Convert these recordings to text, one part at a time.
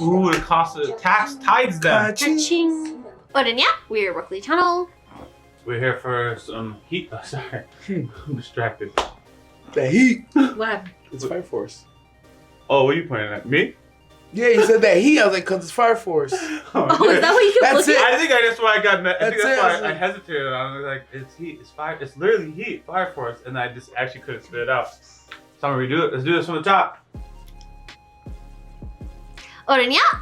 Ooh, the cost of the tax tides them. Ka-ching. We're YaBoyRockLee channel. We're here for some heat. Oh, sorry. I'm distracted. The heat. What happened? It's fireforce. Oh, what are you pointing at? Me? Yeah, you said that heat. I was like, cause it's fireforce. Oh, is that what you kept looking at? I think that's why I got. I think that's why it. I hesitated. I was like, it's heat. It's fire. It's literally heat. Fire force. And I just actually couldn't spit it out. So I'm gonna redo it. Let's do this from the top.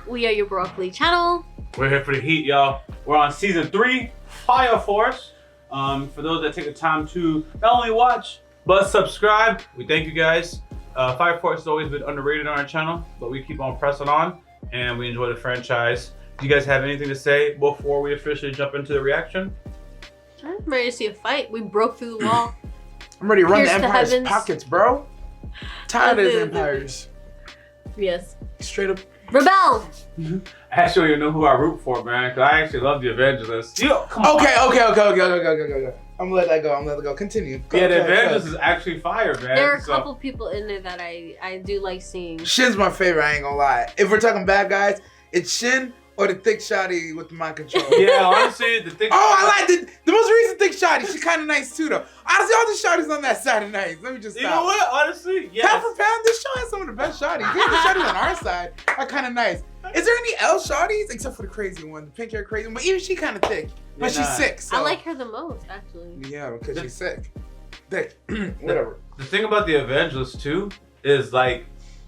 We are YaBoyRockLee channel. We're here for the heat, y'all. We're on season 3, Fire Force. For those that take the time to not only watch but subscribe, we thank you guys. Fire Force has always been underrated on our channel, but we keep on pressing on, and we enjoy the franchise. Do you guys have anything to say before we officially jump into the reaction? I'm ready to see a fight. We broke through the wall. I'm ready to run the Pierce the Empire's heavens. pockets, bro. Tired of these empires. Yes. Straight up. Rebel! I actually don't even know who I root for, man, because I actually love the Evangelists. Yo, come on. Okay. I'm gonna let that go. Continue. Go, Yeah, the go, go. Evangelist is actually fire, man. There are a couple people in there that I do like seeing. Shin's my favorite, I ain't gonna lie. If we're talking bad guys, it's Shin or the thick shotty with the mind control. Yeah, honestly, the thing. Oh, I like the most recent thick shotty. She's kind of nice too, though. Honestly, all the shotties on that side are nice. Let me just stop. You know what? Honestly, yes. Pound for pound, this show has some of the best shotties. Even the shotties on our side are kind of nice. Is there any L shotties except for the crazy one, the pink hair crazy one? But even she kind of thick, but she's sick. So. I like her the most, actually. Yeah, because she's sick. Thick, whatever. The thing about the Evangelists too is like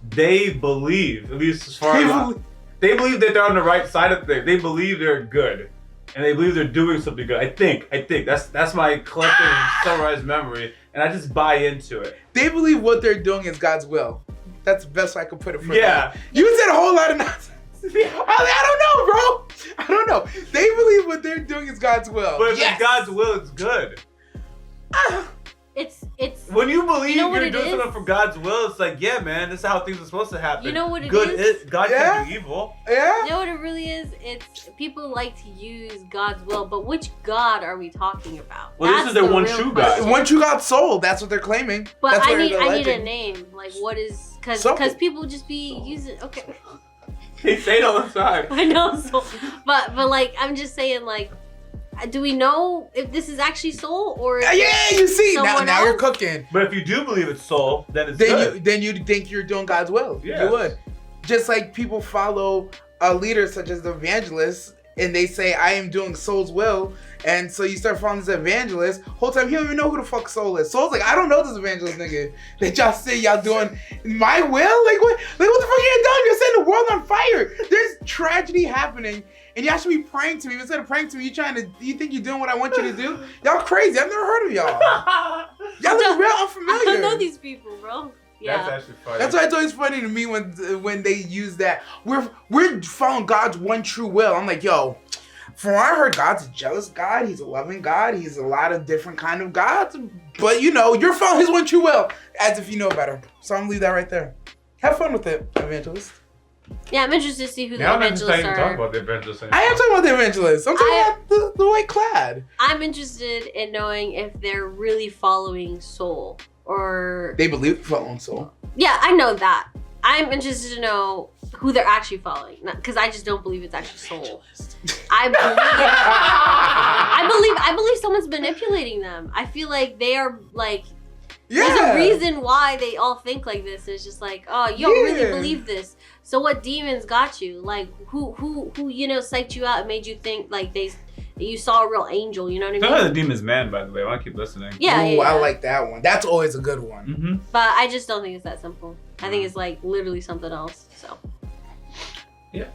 they believe, at least as far as they believe that they're on the right side of things. They believe they're good, and they believe they're doing something good. I think that's my collective summarized memory, and I just buy into it. They believe what they're doing is God's will. That's the best I could put it for Yeah. them. You said a whole lot of nonsense. I don't know, bro. I don't know. They believe what they're doing is God's will. But if it's God's will, it's good. It's when you believe you know you're doing something for God's will, it's like, yeah, man, this is how things are supposed to happen. You know what it good is? God can do evil. Yeah. You know what it really is? It's people like to use God's will, but which God are we talking about? Well, this is their one true God. One true God's soul. That's what they're claiming. But that's I need a name. Like, what is? Because people just be using. Okay. They say it all the time. I know. So, but like, I'm just saying, like, do we know if this is actually soul or? Yeah, you see, now you're cooking. But if you do believe it's soul, then it's good. Then you think you're doing God's will. Yes. You would. Just like people follow a leader such as the evangelist, and they say, I am doing soul's will. And so you start following this evangelist. Whole time, you don't even know who the fuck soul is. Soul's like, I don't know this evangelist nigga that y'all say y'all doing my will? Like what the fuck you doing? You're setting the world on fire. There's tragedy happening. And y'all should be praying to me. Instead of praying to me, you think you're doing what I want you to do? Y'all crazy. I've never heard of y'all. Y'all look real unfamiliar. I don't know these people, bro. Yeah. That's actually funny. That's why it's always funny to me when they use that. We're following God's one true will. I'm like, yo, from what I heard, God's a jealous God. He's a loving God. He's a lot of different kind of gods. But you know, you're following his one true will as if you know better. So I'm gonna leave that right there. Have fun with it, evangelist. Yeah, I'm interested to see who the I'm not evangelists even are. talking about the evangelists anymore. I am talking about the evangelists. I'm talking about the White Clad. I'm interested in knowing if they're really following soul or... They believe following soul. Yeah, I know that. I'm interested to know who they're actually following. Because I just don't believe it's actually soul. I believe someone's manipulating them. I feel like they are like... Yeah. There's a reason why they all think like this. It's just like, oh, you don't really believe this. So what demons got you? Like who psyched you out and made you think like you saw a real angel, you know what I mean? Sometimes the demon's man, by the way. I want to keep listening. Yeah, Ooh, yeah. I like that one. That's always a good one. Mm-hmm. But I just don't think it's that simple. I think it's like literally something else. So. Yeah.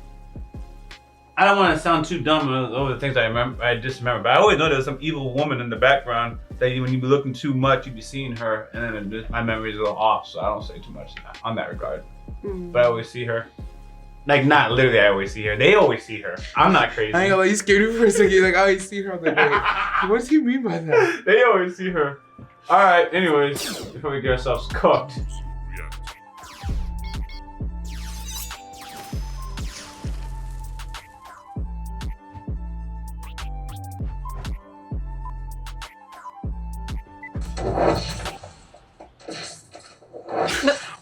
I don't want to sound too dumb over the things I just remember, but I always know there's some evil woman in the background that when you be looking too much, you be seeing her, and then my memory's a little off, so I don't say too much on that regard. But I always see her. Like, not literally I always see her. They always see her. I'm not crazy. I ain't gonna lie, you scared me for a second. You're like, oh, you see her. I'm like, wait, what does he mean by that? They always see her. Alright, anyways, before we get ourselves cooked.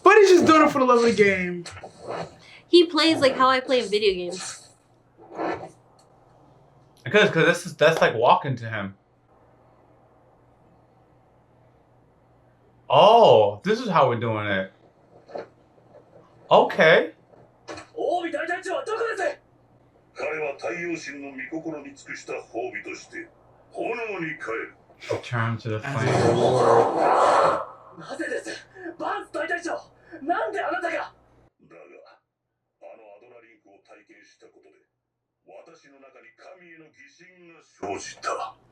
But he's just doing it for the love of the game. He plays like how I play in video games. Because that's like walking to him. Oh, this is how we're doing it. Okay. Return to the flames.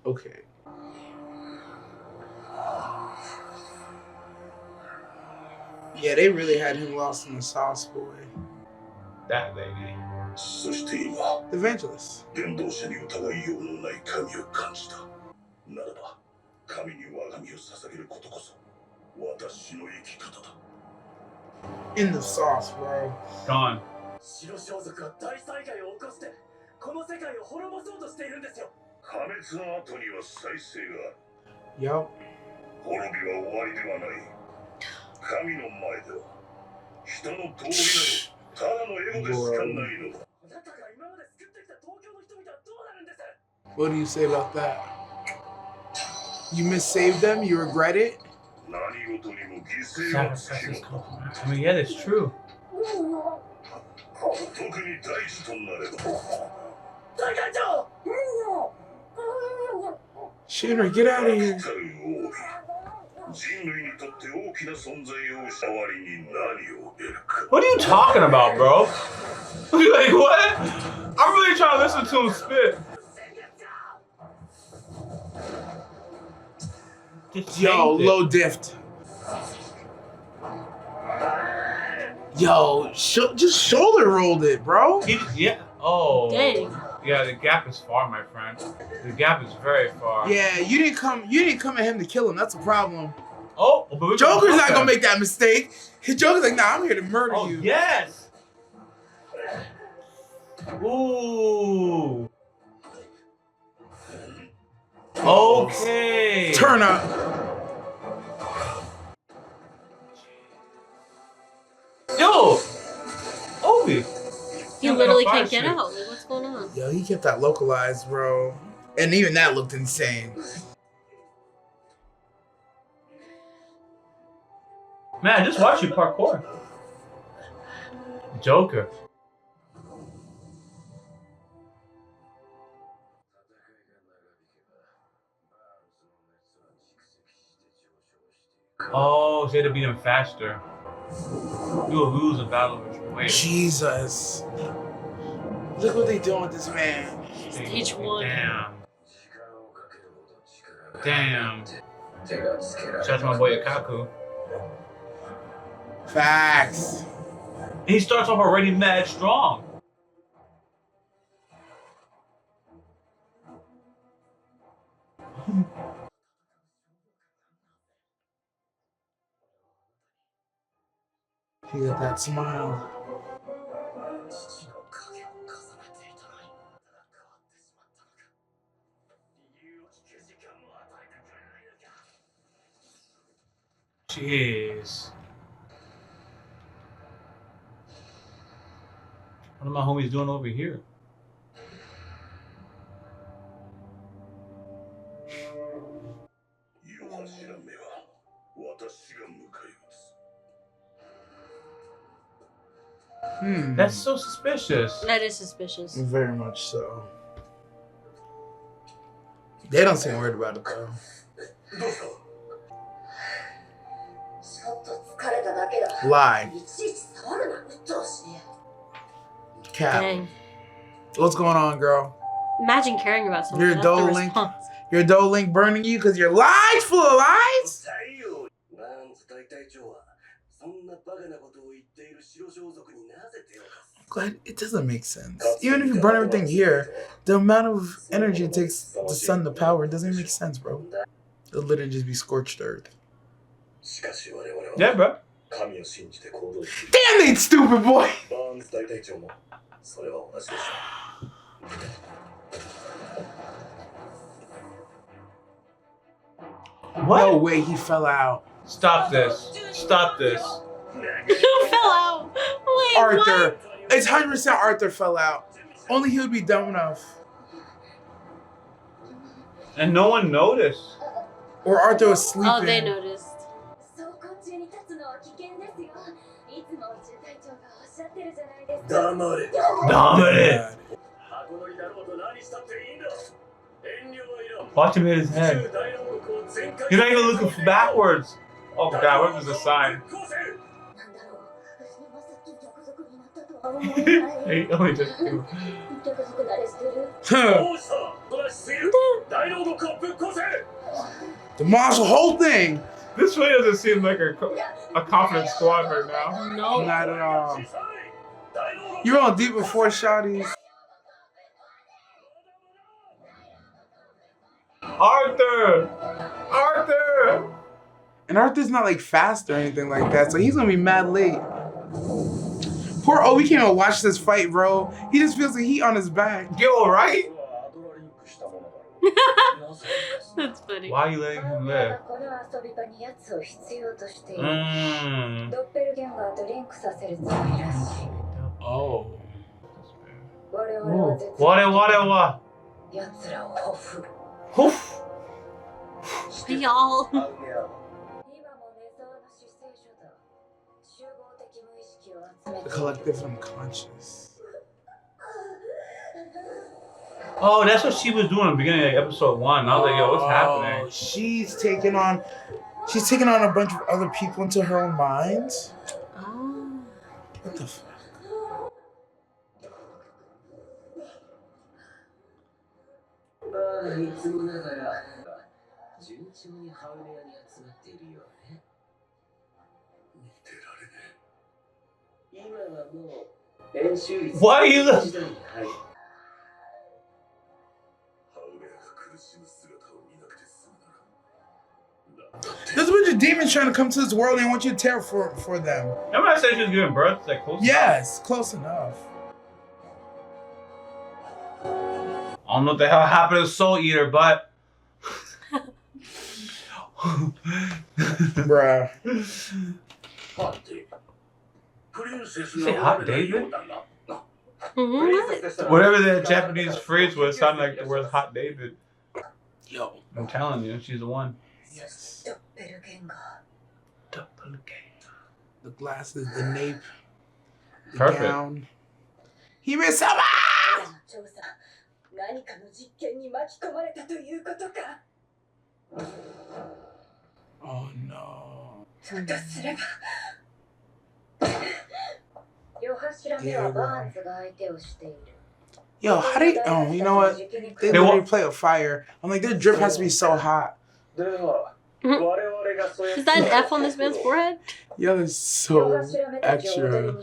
Okay. Yeah, they really had him lost in the sauce, boy. That lady. The evangelist. In the sauce, bro. Gone. Yup. What do you say about that? You missaved them? You regret it? Sacrifices come from us. I mean, yeah, that's true. Shinra, get out of here. What are you talking about, bro? Like, what? I'm really trying to listen to him spit. Yo, low diffed. Yo, just shoulder rolled it, bro. Yeah. Oh. Dang. Yeah, the gap is far, my friend. The gap is very far. Yeah, you didn't come at him to kill him. That's a problem. Oh, but we Joker's not gonna make that mistake. Joker's like, nah, I'm here to murder Oh, you. yes. Ooh. Okay. Turn up. Yo, Obi. He literally can't get out. Like, what's going on? Yo, he kept that localized, bro. And even that looked insane. Man, I just watched you parkour. Joker. Oh, so you had to beat him faster. You will lose a battle of weight. Jesus. Look what they doing with this man. Stage 1. Damn. Shout out to my boy Akaku. Facts. And he starts off already mad strong. He got that smile. Jeez. What are my homies doing over here? That's so suspicious. That is suspicious. Very much so. They don't seem worried about it though. Lie. Cap. Dang. What's going on, girl? Imagine caring about something. Your That's the Duel Link. response. Your Duel Link burning you because your lies full of lies? Glad it doesn't make sense. Even if you burn everything here, the amount of energy it takes the sun to power doesn't make sense, bro. It'll literally just be scorched earth. Yeah, bro. Damn, they stupid boy. What? No way he fell out. Stop this. Stop this. Who fell Arthur. It's 100% Arthur fell out. Only he would be dumb enough. And no one noticed. Or Arthur was sleeping. Oh, they noticed. Dominant. Watch him hit his head. He's not even looking backwards. Oh god, what was the sign? Hey, oh, he just Demolish the whole thing. This really doesn't seem like a confident squad right now. No. Not at all. You're on deep before shotties. Arthur! Arthur! And Arthur's not like fast or anything like that, so he's gonna be mad late. Poor we can't even watch this fight, bro. He just feels the heat on his back. You alright? That's funny. Why are you letting him live? Oh. What? Hoof. Y'all. The collective unconscious. Oh, that's what she was doing in the beginning of episode 1. I was like, yo, what's happening? She's taking on a bunch of other people into her own mind. Oh. What the fuck? Why are you There's a bunch of demons trying to come to this world and they want you to tear for them. Remember I said she was giving birth? It's like close Yes, close enough. I don't know what the hell happened to Soul Eater, but Bruh. say Hot David? Mm-hmm. Whatever the Japanese phrase was, sounded like the word Hot David. Yo. I'm telling you, she's the one. Yes. The glasses, the nape, the Perfect. gown. He missed some. Oh no. Yo, how do you, oh, you know what? They literally play with fire. I'm like, their drip has to be so hot. Is that an F on this man's forehead? Yo, it's so extra.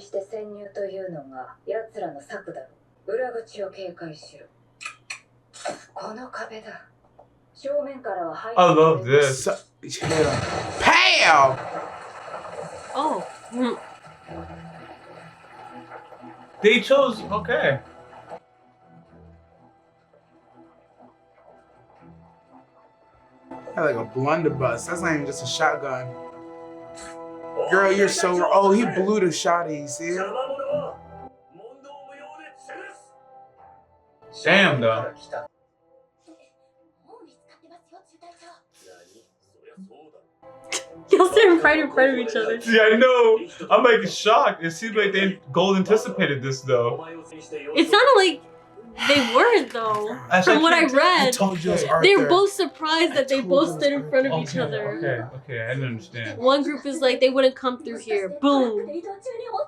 I love this. So, Pam! Oh. Mm. They chose, okay. Like a blunderbuss. That's not even just a shotgun. Girl, you're so. Oh, he blew the shotty. You see it? Damn, though. Y'all sitting right in front of each other. Yeah, I know. I'm like shocked. It seems like they gold anticipated this, though. It sounded like they weren't, though. From what I read, told you it was they Arthur. were both surprised that they both stood in front of each Okay, other. okay, I didn't understand. One group is like, they wouldn't come through here. Boom.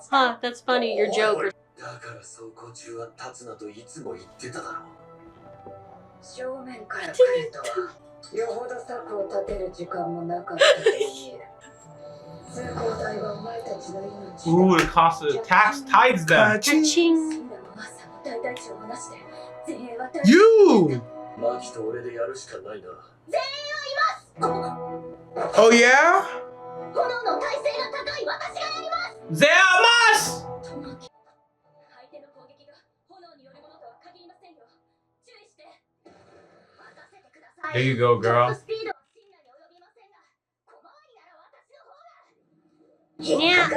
Huh, that's funny, your joke. Or Ooh, it costs a tax tides them. Ching. You! Oh yeah? Zeamas! There you go, girl. Yeah.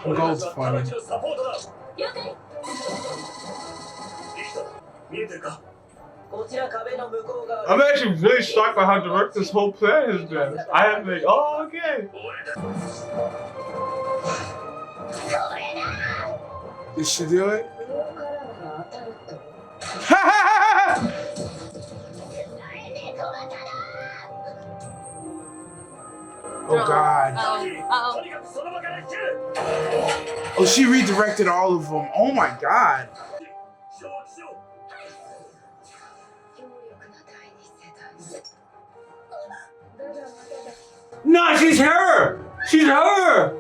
Gold's funny. I'm actually really shocked by how direct this whole plan has been. I have been like, oh, okay. Did she do it? Oh God. Uh-oh. Oh, she redirected all of them. Oh my God. No, she's her! She's her!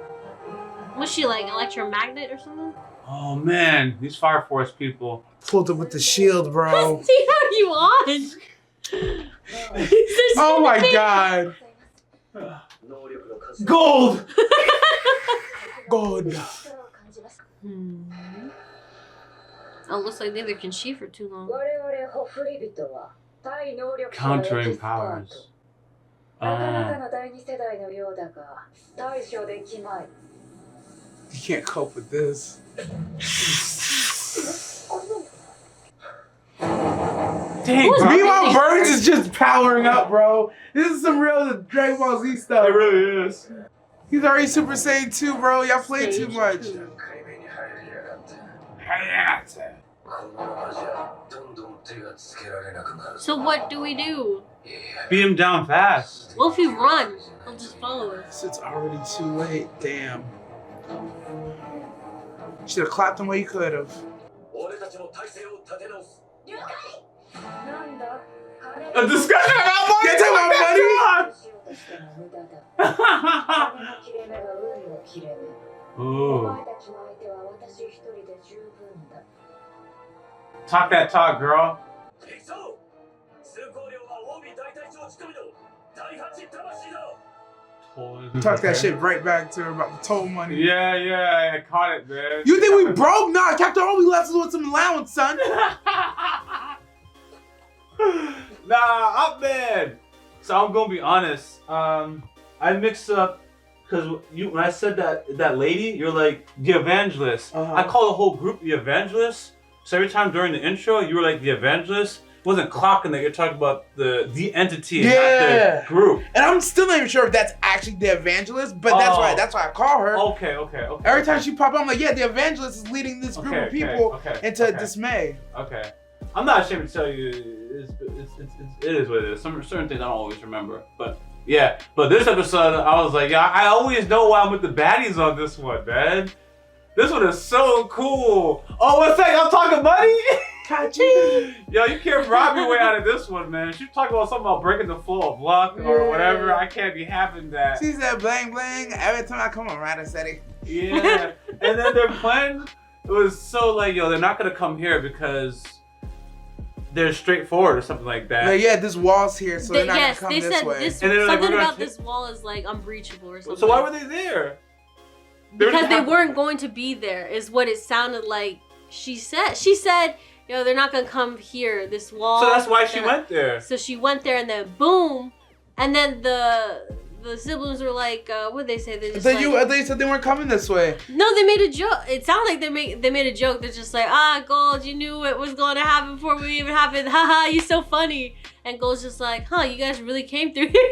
Was she like electromagnet or something? Oh man, these fireforce people. Pulled up with the shield, bro. See how you on? Oh my God. Gold! Gold. Oh, looks like neither can she for too long. Countering powers. You can't cope with this. Dang, bro. Meanwhile, Burns is just powering up, bro. This is some real Dragon Ball Z stuff. It really is. He's already Super Saiyan 2, bro. Y'all play too much. So what do we do? Beat him down fast. Well, if we run, he'll just follow us. It's already too late. Damn. Should have clapped him where you could have. A discussion about money? You're talking about money? Ooh. Talk that talk, girl. Talk that shit right back to her about the toll money. Yeah, I caught it, man. You think we broke? Nah, Captain All we left us with some allowance, son. Nah, I'm mad. So I'm gonna be honest. I mixed up because when I said that lady, you're like the evangelist. I call the whole group the evangelist. So every time during the intro, you were like the evangelist. Wasn't clocking that you're talking about the entity, not the group. And I'm still not even sure if that's actually the evangelist, but that's why I call her. Okay. Every time she pop up, I'm like, yeah, the evangelist is leading this group of people into dismay. Okay. I'm not ashamed to tell you, it is what it is. Some certain things I don't always remember, but yeah. But this episode, I was like, yeah, I always know why I'm with the baddies on this one, man. This one is so cool. Oh, one second, I'm talking money. Yo, you can't rob your way out of this one, man. She's talking about something about breaking the flow of luck or whatever. I can't be having that. She said bling bling. Every time I come around, I said it. Yeah. And then their plan, it was so like, yo, they're not gonna come here because they're straightforward or something like that. Like, yeah, this wall's here, so they're not gonna come this way. Something about this wall is like unbreachable or something. So why were they there? Because they weren't going to be there, is what it sounded like. She said, yo, they're not gonna come here, this wall. So that's why she went there. So she went there and then boom. And then the siblings were like, what'd they say? They just they said they weren't coming this way. No, they made a joke. It sounded like they made a joke. They're just like, Gold, you knew it was going to happen before we even happened. Haha, you're so funny. And Gold's just like, you guys really came through here.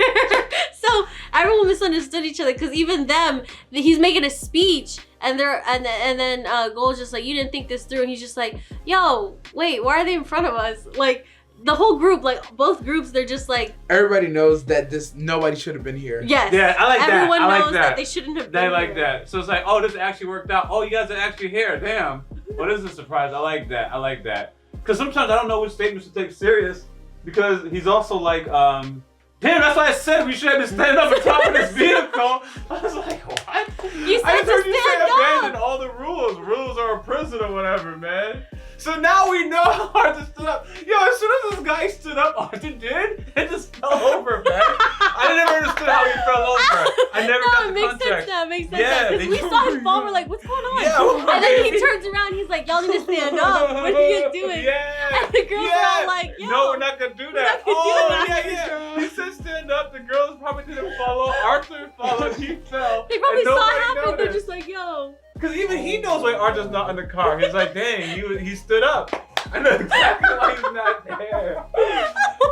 So everyone misunderstood each other because even them, he's making a speech and then Gold's just like, you didn't think this through. And he's just like, yo, wait, why are they in front of us? Like, the whole group, like both groups, they're just like, everybody knows that nobody should have been here. Yes. Yeah, I like that. Everyone I like knows that they shouldn't have been here. They like that. So it's like, oh, this actually worked out. Oh, you guys are actually here. Damn. Well, this is a surprise. I like that. Because sometimes I don't know which statements to take serious. Because he's also like, damn, that's why I said we should have been standing up on top of this vehicle. I was like, what? You said I just heard you say stand abandon all the rules. Rules are a prison or whatever, man. So now we know how Arthur stood up. Yo, as soon as this guy stood up, Arthur did, it just fell over, man. I never understood how he fell over. I never got the context. It makes sense now. Because we saw him fall, we're like, what's going on? Yeah, and then he turns around, he's like, y'all need to stand up. What are you guys doing? Yeah. And the girls are all like, yo. No, we're not going to do that. Yeah. He said stand lined up. The girls probably didn't follow. Arthur followed. He fell. They probably and saw it nobody happen. They're noticed. just like, yo. Because even he knows why Arthur's not in the car. He's like, dang, he stood up. I know exactly why he's not there.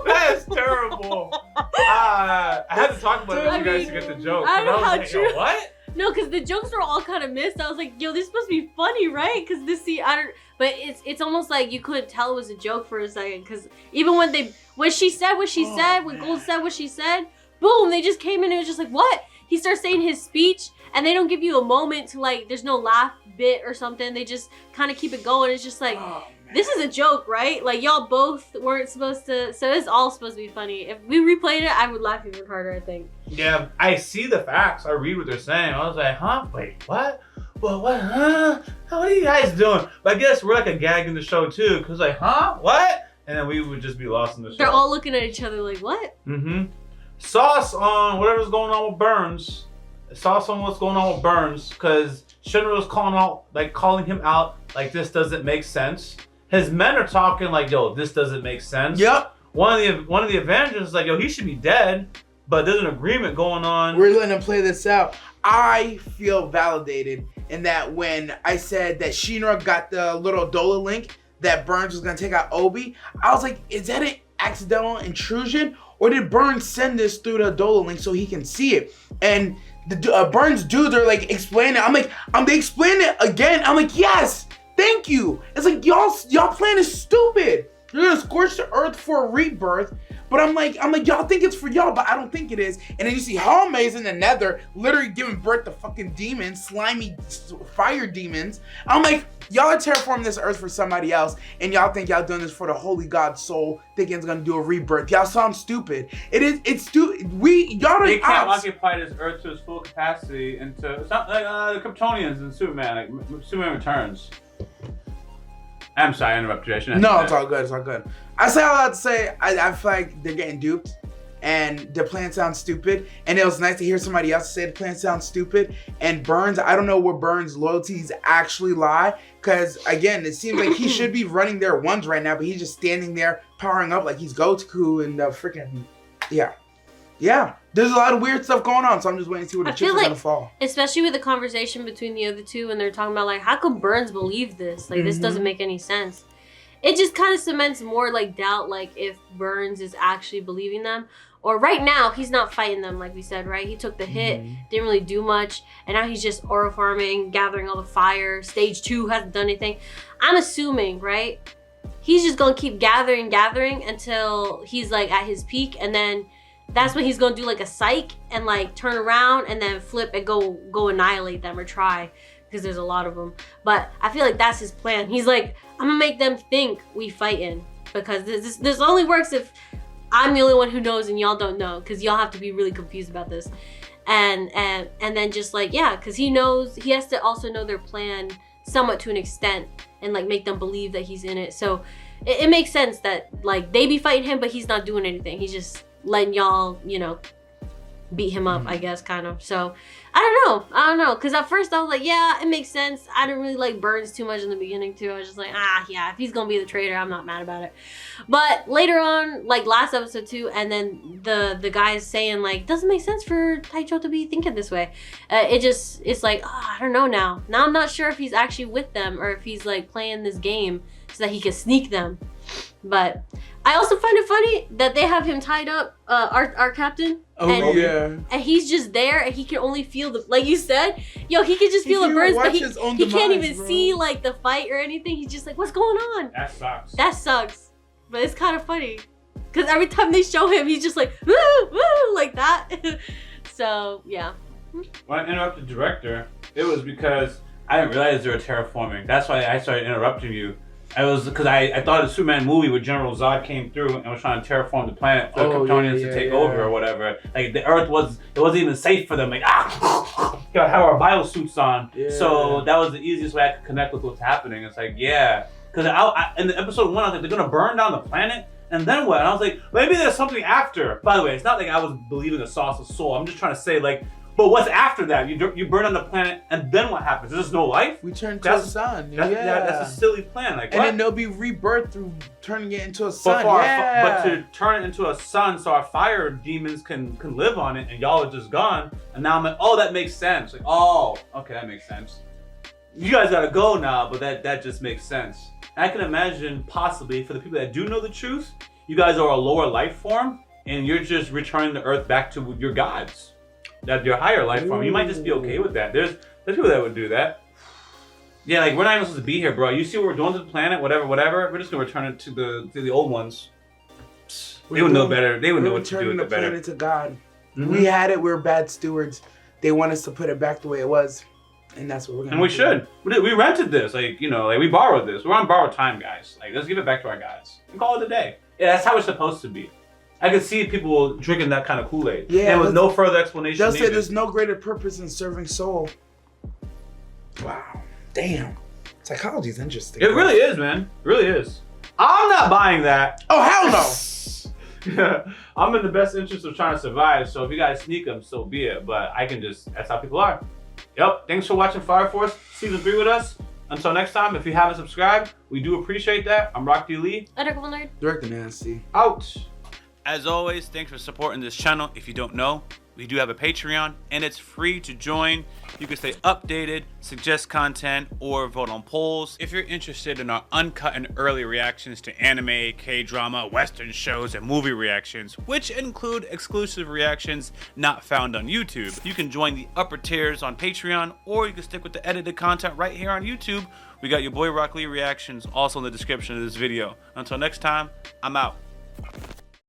That is terrible. I had to talk about it with you guys to get the joke. I don't know was how like, true. yo, what? No, because the jokes were all kind of missed. I was like, yo, this must be funny, right? Because this scene, I don't. But it's almost like you couldn't tell it was a joke for a second. Because even when she said what she said, when Gold said what she said, boom, they just came in and it was just like, what? He starts saying his speech, and they don't give you a moment to like. There's no laugh bit or something. They just kind of keep it going. It's just like. This is a joke, right? Like, y'all both weren't supposed to, so it's all supposed to be funny. If we replayed it, I would laugh even harder, I think. Yeah, I see the facts. I read what they're saying. I was like, huh? Wait, what? Well, what? Huh? What are you guys doing? But I guess we're like a gag in the show, too. Because like, huh? What? And then we would just be lost in the show. They're all looking at each other like, what? Mm-hmm. Sauce on whatever's going on with Burns. Sauce on what's going on with Burns. Because Shinra was calling him out like this doesn't make sense. His men are talking like, yo, this doesn't make sense. Yep. One of the Avengers is like, yo, he should be dead. But there's an agreement going on. We're letting him play this out. I feel validated in that when I said that Shinra got the little Dola link that Burns was going to take out Obi, I was like, is that an accidental intrusion? Or did Burns send this through the Dola link so he can see it? And the Burns dudes are like explaining it. I'm like, they explain it again. I'm like, yes. Thank you. It's like y'all plan is stupid. You're gonna scorch the earth for a rebirth, but I'm like y'all think it's for y'all, but I don't think it is. And then you see how amazing the Nether literally giving birth to fucking demons, slimy fire demons. I'm like, y'all are terraforming this earth for somebody else, and y'all think y'all doing this for the holy god soul, thinking it's gonna do a rebirth. Y'all sound stupid. It's stupid. They can't occupy this earth to its full capacity into it's not like the Kryptonians in Superman, like Superman Returns. I'm sorry, I interrupted you. I shouldn't have No, done it's that. all good. It's all good. I say all that to say, I feel like they're getting duped, and their plan sounds stupid. And it was nice to hear somebody else say the plan sounds stupid. And Burns, I don't know where Burns' loyalties actually lie, because again, it seems like he should be running their ones right now, but he's just standing there powering up like he's Goku and freaking yeah. There's a lot of weird stuff going on, so I'm just waiting to see where the chips are gonna fall. Especially with the conversation between the other two, and they're talking about like, how come Burns believe this? Like, this doesn't make any sense. It just kind of cements more like doubt, like if Burns is actually believing them, or right now he's not fighting them, like we said, right? He took the hit, didn't really do much, and now he's just aura farming, gathering all the fire. Stage 2 hasn't done anything. I'm assuming, right? He's just gonna keep gathering until he's like at his peak, and then that's when he's gonna do like a psych and like turn around and then flip and go annihilate them or try, because there's a lot of them. But I feel like that's his plan. He's like, I'm gonna make them think we fighting, because this only works if I'm the only one who knows and y'all don't know, because y'all have to be really confused about this. And then just like, yeah, because he knows, he has to also know their plan somewhat to an extent and like make them believe that he's in it. So it makes sense that like they be fighting him, but he's not doing anything. He's just letting y'all, beat him up, I guess, kind of. So I don't know, because at first I was like, yeah, it makes sense. I didn't really like Burns too much in the beginning too. I was just like, yeah, if he's gonna be the traitor, I'm not mad about it. But later on, like last episode too, and then the guys saying like, doesn't make sense for Taicho to be thinking this way. It's like, I don't know now I'm not sure if he's actually with them or if he's like playing this game so that he can sneak them. But I also find it funny that they have him tied up, our captain. And he's just there, and he can only feel the, like you said, he can just feel the burns, but he can't even see like the fight or anything. He's just like, what's going on? That sucks. But it's kind of funny, because every time they show him, he's just like, woo, woo, like that. So yeah. When I interrupted the director, it was because I didn't realize they were terraforming. That's why I started interrupting you. It was because I thought a Superman movie where General Zod came through and was trying to terraform the planet for the Kryptonians to take over or whatever. Like the Earth it wasn't even safe for them. Like gotta have our biosuits on. Yeah. So that was the easiest way I could connect with what's happening. It's like, yeah, because in the episode 1, I was like, they're gonna burn down the planet. And then what? And I was like, maybe there's something after. By the way, it's not like I was believing a sauce of soul. I'm just trying to say, like, But what's after that? You burn on the planet, and then what happens? There's no life? We turn to a sun. That's a silly plan. Like, and what? then there'll be rebirth through turning it into a But, sun. but to turn it into a sun so our fire demons can live on it, and y'all are just gone. And now I'm like, oh, that makes sense. Like, oh, okay, that makes sense. You guys gotta go now, but that just makes sense. And I can imagine possibly for the people that do know the truth, you guys are a lower life form, and you're just returning the Earth back to your gods. That your higher life form. You might just be okay with that. There's people that would do that. Yeah, like we're not even supposed to be here, bro. You see what we're doing to the planet, whatever. We're just gonna return it to the old ones. They would know better. They would know what to do with it better. Returning the planet to God. We had it. We're bad stewards. They want us to put it back the way it was, and that's what we're gonna. And we do. should. We rented this, like we borrowed this. We're on borrowed time, guys. Like let's give it back to our guys and call it a day. Yeah, that's how it's supposed to be. I can see people drinking that kind of Kool-Aid. Yeah, and with no further explanation. They'll say there's no greater purpose in serving soul. Wow. Damn. Psychology is interesting. It really is, man. It really is. I'm not buying that. Oh, hell no. I'm in the best interest of trying to survive, so if you guys sneak them, so be it. But I can that's how people are. Yep, thanks for watching Fire Force Season 3 with us. Until next time, if you haven't subscribed, we do appreciate that. I'm RockLee. Director Nasty. Out. As always, thanks for supporting this channel. If you don't know, we do have a Patreon, and it's free to join. You can stay updated, suggest content, or vote on polls. If you're interested in our uncut and early reactions to anime, K-drama, Western shows, and movie reactions, which include exclusive reactions not found on YouTube, you can join the upper tiers on Patreon, or you can stick with the edited content right here on YouTube. We got YaBoyRockLee reactions also in the description of this video. Until next time, I'm out.